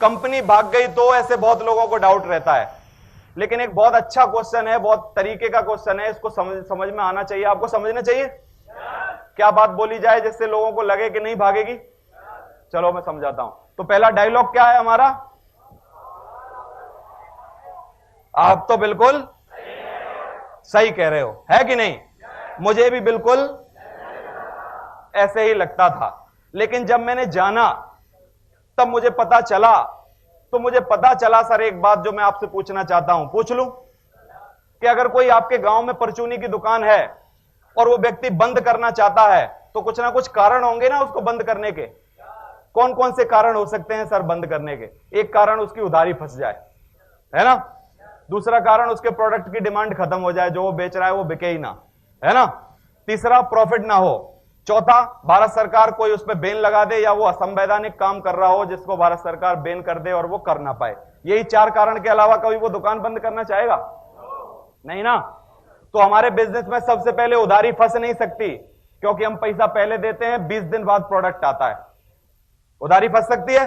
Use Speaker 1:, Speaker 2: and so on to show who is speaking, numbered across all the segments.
Speaker 1: Company भाग गई तो ऐसे बहुत लोगों को डाउट रहता है, लेकिन एक बहुत अच्छा क्वेश्चन है, बहुत तरीके का क्वेश्चन है, इसको समझ में आना चाहिए, आपको समझना चाहिए। क्या बात बोली जाए जिससे लोगों को लगे कि नहीं भागेगी? चलो मैं समझाता हूं। तो पहला डायलॉग क्या है हमारा? आप तो बिल्कुल सही कह रहे हो, है कि नहीं? मुझे भी बिल्कुल ऐसे ही लगता था, लेकिन जब मैंने जाना तब मुझे पता चला। तो मुझे पता चला सर एक बात जो मैं आपसे पूछना चाहता हूं, पूछ लूं? कि अगर कोई आपके गांव में परचूनी की दुकान है और वो व्यक्ति बंद करना चाहता है तो कुछ ना कुछ कारण होंगे ना उसको बंद करने के। कौन कौन से कारण हो सकते हैं सर बंद करने के? एक कारण उसकी उधारी फंस जाए, है ना? दूसरा कारण उसके प्रोडक्ट की डिमांड खत्म हो जाए, जो वो बेच रहा है वो बिके ही ना, है ना? तीसरा प्रॉफिट ना हो। चौथा भारत सरकार कोई उस पर बैन लगा दे या वो असंवैधानिक काम कर रहा हो जिसको भारत सरकार बैन कर दे और वो कर ना पाए। यही चार कारण के अलावा कभी वो दुकान बंद करना चाहेगा? नहीं ना। तो हमारे बिजनेस में सबसे पहले उधारी फंस नहीं सकती, क्योंकि हम पैसा पहले देते हैं, 20 दिन बाद प्रोडक्ट आता है। उधारी फंस सकती है?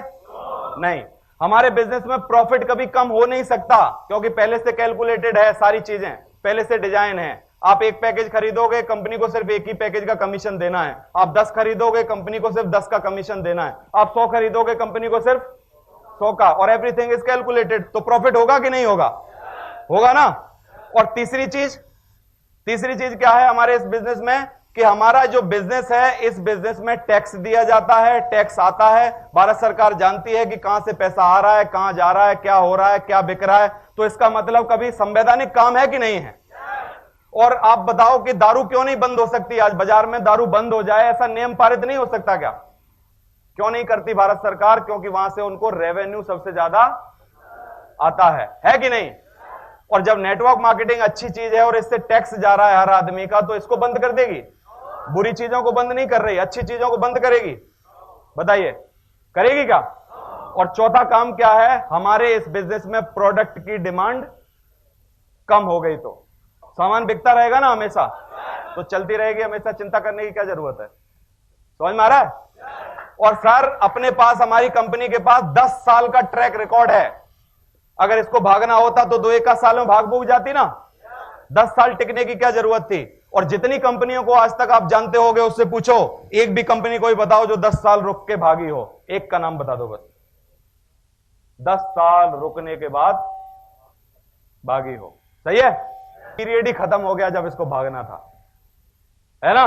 Speaker 1: नहीं। हमारे बिजनेस में प्रॉफिट कभी कम हो नहीं सकता, क्योंकि पहले से कैलकुलेटेड है, सारी चीजें पहले से डिजाइन है। आप एक पैकेज खरीदोगे, कंपनी को सिर्फ एक ही पैकेज का कमीशन देना है। आप 10 खरीदोगे, कंपनी को सिर्फ 10 का कमीशन देना है। आप 100 खरीदोगे, कंपनी को सिर्फ 100 का, और एवरीथिंग इज कैलकुलेटेड। तो प्रॉफिट होगा कि नहीं होगा? होगा ना। और तीसरी चीज क्या है हमारे इस बिजनेस में? कि हमारा जो बिजनेस है, इस बिजनेस में टैक्स दिया जाता है, टैक्स आता है। भारत सरकार जानती है कि कहां से पैसा आ रहा है, कहां जा रहा है, क्या हो रहा है, क्या बिक रहा है। तो इसका मतलब कभी संवैधानिक काम है कि नहीं है? और आप बताओ कि दारू क्यों नहीं बंद हो सकती? आज बाजार में दारू बंद हो जाए, ऐसा नियम पारित नहीं हो सकता क्या? क्यों नहीं करती भारत सरकार? क्योंकि वहां से उनको रेवेन्यू सबसे ज्यादा आता है कि नहीं? और जब नेटवर्क मार्केटिंग अच्छी चीज है और इससे टैक्स जा रहा है हर आदमी का, तो इसको बंद कर देगी? बुरी चीजों को बंद नहीं कर रही, अच्छी चीजों को बंद करेगी। बताइए, करेगी क्या? और चौथा काम क्या है हमारे इस बिजनेस में? प्रोडक्ट की डिमांड कम हो गई तो सामान बिकता रहेगा ना हमेशा, तो चलती रहेगी हमेशा, चिंता करने की क्या जरूरत है? समझ में आ रहा है? और सर अपने पास, हमारी कंपनी के पास 10 साल का ट्रैक रिकॉर्ड है। अगर इसको भागना होता तो 2-1 साल में भाग भूग जाती ना। 10 साल टिकने की क्या जरूरत थी? और जितनी कंपनियों को आज तक आप जानते होगे उससे पूछो, एक भी कंपनी कोई बताओ जो 10 साल रुक के भागी हो। एक का नाम बता दो बस, 10 साल रुकने के बाद भागी हो। सही है? पीरियड ही खत्म हो गया जब इसको भागना था, है ना?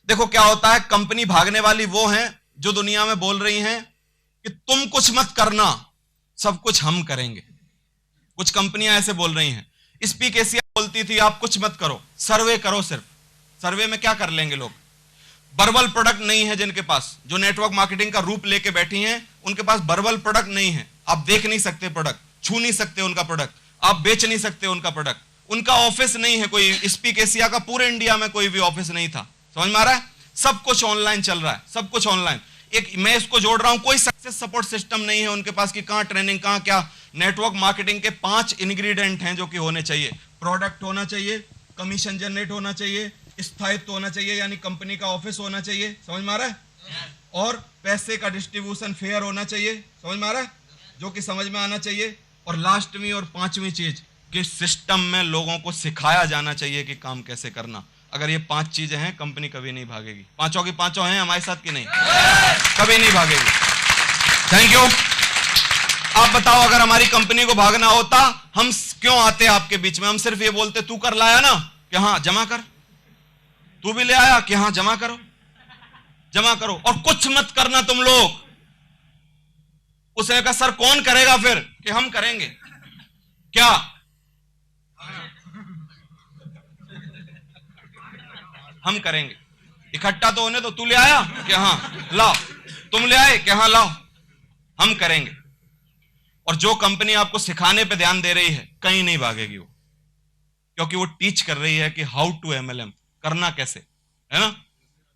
Speaker 2: देखो क्या होता है, कंपनी भागने वाली वो हैं जो दुनिया में बोल रही हैं कि तुम कुछ मत करना, सब कुछ हम करेंगे। कुछ कंपनियां ऐसे बोल रही हैं। स्पीक एशिया बोलती थी आप कुछ मत करो, सर्वे करो सिर्फ। सर्वे में क्या कर लेंगे लोग? वर्बल प्रोडक्ट नहीं है जिनके पास, जो नेटवर्क मार्केटिंग का रूप लेके बैठी हैं, उनके पास वर्बल प्रोडक्ट नहीं है। आप देख नहीं सकते प्रोडक्ट, छू नहीं सकते उनका प्रोडक्ट, आप बेच नहीं सकते उनका प्रोडक्ट। उनका ऑफिस नहीं है कोई, स्पीक एशिया का पूरे इंडिया में कोई भी ऑफिस नहीं था। समझ में आ रहा है? सब कुछ ऑनलाइन चल रहा है, सब कुछ ऑनलाइन। एक मैं इसको जोड़ रहा हूं, कोई सक्सेस सपोर्ट सिस्टम नहीं है उनके पास कि कहां ट्रेनिंग, कहां क्या। नेटवर्क मार्केटिंग के 5 इंग्रेडिएंट हैं जो कि होने चाहिए। प्रोडक्ट होना चाहिए, कमीशन जनरेट होना चाहिए, स्थायित्व होना चाहिए, यानी कंपनी का ऑफिस होना चाहिए। समझ में आ रहा है? और पैसे का डिस्ट्रीब्यूशन फेयर होना चाहिए। समझ में आ रहा है? जो कि समझ में आना चाहिए। और लास्ट में और 5वीं चीज कि सिस्टम में लोगों को सिखाया जाना चाहिए कि काम कैसे करना। अगर ये 5 चीजें हैं, कंपनी कभी नहीं भागेगी। पांचों की पांचों हैं हमारे साथ कि नहीं? कभी नहीं भागेगी। Thank you. आप बताओ, अगर हमारी कंपनी को भागना होता, हम क्यों आते आपके बीच में? हम सिर्फ ये बोलते तू कर लाया ना, कि हाँ जमा कर। तू भी ले आया कि हाँ जमा करो, जमा करो, और कुछ मत करना तुम लोग। उसने कहा सर कौन करेगा फिर? कि हम करेंगे। क्या? हम करेंगे। इकट्ठा तो होने दो। तू ले आया कि हाँ लाओ, तुम ले आए कि हाँ लाओ, हम करेंगे। और जो कंपनी आपको सिखाने पे ध्यान दे रही है, कहीं नहीं भागेगी वो, क्योंकि वो टीच कर रही है कि हाउ टू MLM करना कैसे, है ना?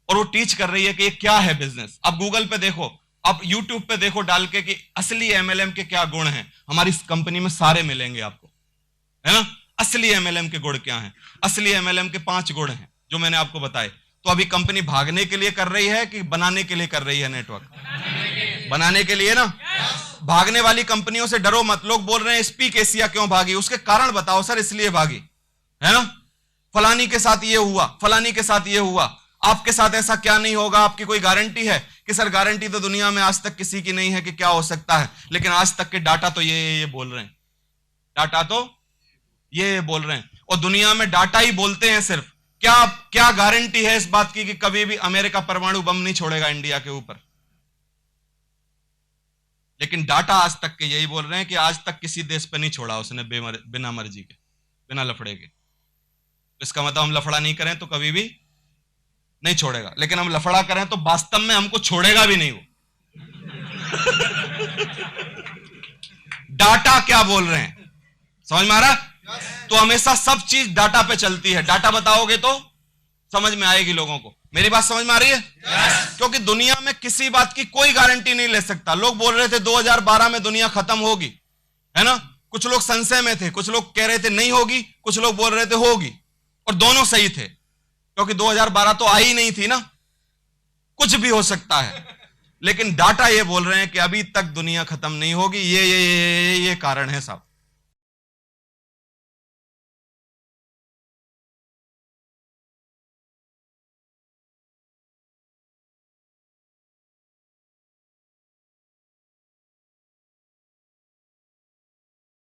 Speaker 2: और वो टीच कर रही है कि ये क्या है बिजनेस। आप गूगल पे देखो, आप यूट्यूब पे देखो डाल के कि असली MLM के क्या गुण हैं। हमारी इस कंपनी में सारे मिलेंगे आपको, है ना? असली MLM के गुण क्या हैं? असली MLM के 5 गुण हैं जो मैंने आपको बताए। तो अभी कंपनी भागने के लिए कर रही है कि बनाने के लिए कर रही है? नेटवर्क बनाने के लिए ना। भागने वाली कंपनियों से डरो मत। लोग बोल रहे हैं स्पीक एशिया क्यों भागी, उसके कारण बताओ सर। इसलिए भागी है ना, फलानी के साथ ये हुआ, फलानी के साथ ये हुआ, आपके साथ ऐसा क्या नहीं होगा? आपकी कोई गारंटी है? कि सर गारंटी तो दुनिया में आज तक किसी की नहीं है कि क्या हो सकता है, लेकिन आज तक के डाटा तो ये बोल रहे हैं, डाटा तो ये बोल रहे हैं, और दुनिया में डाटा ही बोलते हैं सिर्फ। क्या क्या गारंटी है इस बात की कि कभी भी अमेरिका परमाणु बम नहीं छोड़ेगा इंडिया के ऊपर? लेकिन डाटा आज तक के यही बोल रहे हैं कि आज तक किसी देश पे नहीं छोड़ा उसने बिना मर्जी के, बिना लफड़े के। इसका मतलब हम लफड़ा नहीं करें तो कभी भी नहीं छोड़ेगा, लेकिन हम लफड़ा करें तो वास्तव में हमको छोड़ेगा भी नहीं वो। डाटा क्या बोल रहे हैं, समझ में आ रहा है? तो हमेशा सब चीज डाटा पे चलती है। डाटा बताओगे तो समझ में आएगी लोगों को। मेरी बात समझ में आ रही है? क्योंकि दुनिया में किसी बात की कोई गारंटी नहीं ले सकता। लोग बोल रहे थे 2012 में दुनिया खत्म होगी, है ना, कुछ लोग संशय में थे, कुछ लोग कह रहे थे नहीं होगी, कुछ लोग बोल रहे थे होगी, और दोनों सही थे, क्योंकि 2012 तो आई नहीं थी ना, कुछ भी हो सकता है। लेकिन डाटा ये बोल रहे हैं कि अभी तक दुनिया खत्म नहीं होगी। ये कारण है साहब।